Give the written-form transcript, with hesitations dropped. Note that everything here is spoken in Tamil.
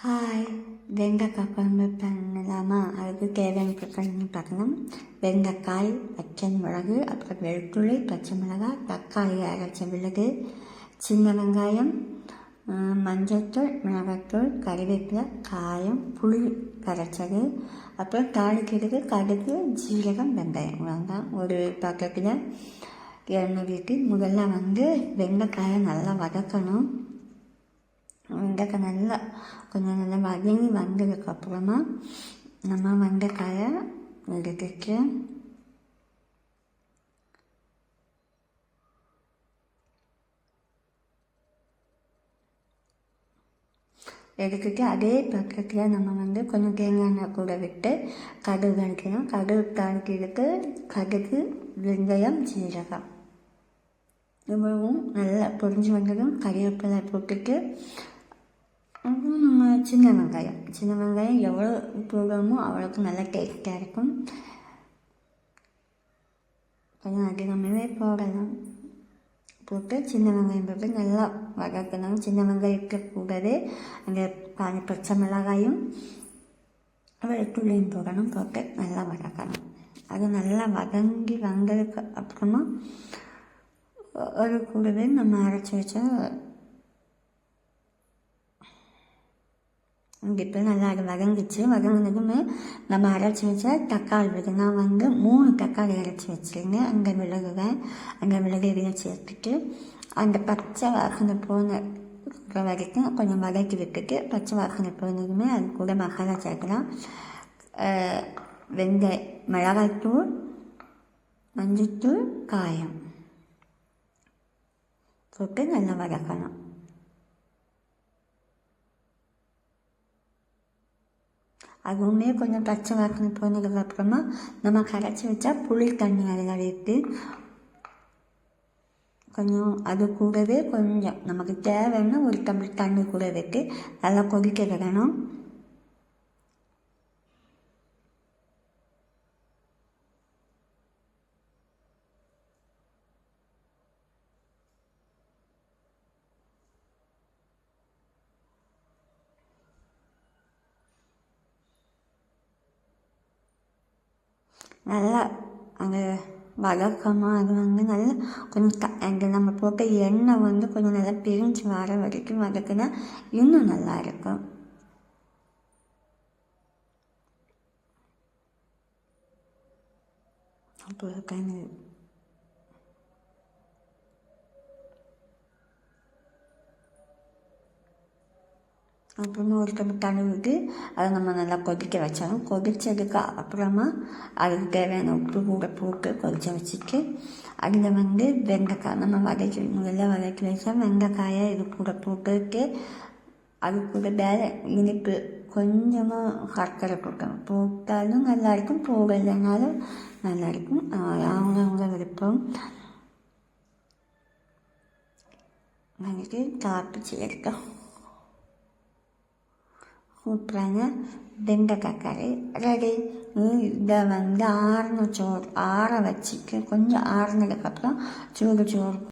ஹாய், வெண்டைக்காய் குழம்பு பண்ணலாமா? அதுக்கு தேவையான பொருட்கள்னு பார்க்கலாம். வெண்டைக்காய், பச்சை மிளகு, அப்புறம் வெளுத்துள்ளி, பச்சை மிளகாய், தக்காளி அரைச்ச விழுது, சின்ன வெங்காயம், மஞ்சள்தூள், மிளகாய்த்தூள், கறிவேப்பிலை, காயம், புளி கரைச்சது, அப்புறம் தாளிக்கிறதுக்கு கடுகு, ஜீரகம், வெங்காயம். வேண்டாம். ஒரு பாத்திரத்தில் எண்ணெய் ஊற்றி முதல்ல வெண்டைக்காயை நல்லா வதக்கணும். வெண்டைக்காய் நல்லா கொஞ்சம் நல்லா வதங்கி வந்ததுக்கப்புறமா நம்ம வெண்டைக்காயை எடுத்துட்டு அதே பக்கத்தில் நம்ம கொஞ்சம் தேங்காய் எண்ணெய் கூட விட்டு கடுகு அடிக்கணும். கடுகு தாளிக்கிறதுக்கு கடுகு, வெங்காயம், ஜீரகம் இவ்வளவும் நல்லா பொரிஞ்சு வந்ததும் கறிவேப்பிலை போட்டுட்டு நம்ம சின்ன வெங்காயம் எவ்வளோ போடுறோமோ அவ்வளோக்கு நல்லா டேஸ்ட்டாக இருக்கும். கொஞ்சம் அதிகமாகவே போடலாம். போட்டு சின்ன வெங்காயம் போட்டு நல்லா வதக்கணும். சின்ன வெங்காயம் கூடவே அந்த பச்சை மிளகாயும் வெளுத்துள்ளியும் போடணும். போட்டு நல்லா வதக்கணும். அது நல்லா வதங்கி வந்ததுக்கு அப்புறமா அது கூடவே நம்ம அரைச்சி வச்ச இப்போ நல்லா அது வதங்கினதுமே நம்ம அரைச்சி வச்ச தக்காளி விழுது. நான் 3 தக்காளி அரைச்சி வச்சுருந்தேன். அந்த மிளகு இதையும் சேர்த்துட்டு அந்த பச்சை வாசனை போன வரைக்கும் கொஞ்சம் வதக்கி விட்டுட்டு பச்சை வாசனை போனதுமே அது கூட மசாலா சேர்க்கலாம். மிளகாய்த்தூள், மஞ்சள்தூள், காயம் போட்டு நல்லா வதக்கணும். அதுவுமே கொஞ்சம் பச்சை வாசனை போனதுக்கப்புறமா நம்ம கரைச்சி வச்சா புளி தண்ணி அதில் வைத்து கொஞ்சம் அது கூடவே கொஞ்சம் நமக்கு தேவைன்னா ஒரு டம்ளர் தண்ணி கூட வைத்து நல்லா கொதிக்க விடணும். நல்லா அந்த வதக்கமாக அது நல்லா கொஞ்சம் அந்த நம்ம போட்ட எண்ணெய் கொஞ்சம் நல்லா பிரிஞ்சு வர வரைக்கும் வதக்குனா இன்னும் நல்லா இருக்கும். அப்புறமா ஒரு டம்ளர் தண்ணி ஊற்றி அதை நம்ம நல்லா கொதிக்க வச்சாலும் கொதித்ததுக்கு அப்புறமா அதுக்கு தேவையான உப்பு கூட போட்டு கொதிக்க வச்சுட்டு அதில் வெண்டைக்காய் நம்ம முதல்ல வதக்கி வச்சா வெண்டைக்காயை இது கூட போட்டுட்டு அது கூட வேறு இனிப்பு கொஞ்சமாக சர்க்கரை போட்டாலும் நல்லாயிருக்கும், போகலைனாலும் நல்லாயிருக்கும். அவங்க விருப்பம். தாப்பிச்சு எடுத்தோம். சூப்பரான வெண்டைக்காய் கறி ரெடி. இதை ஆற வச்சுட்டு கொஞ்சம் ஆறுனதுக்கப்புறம் சூடு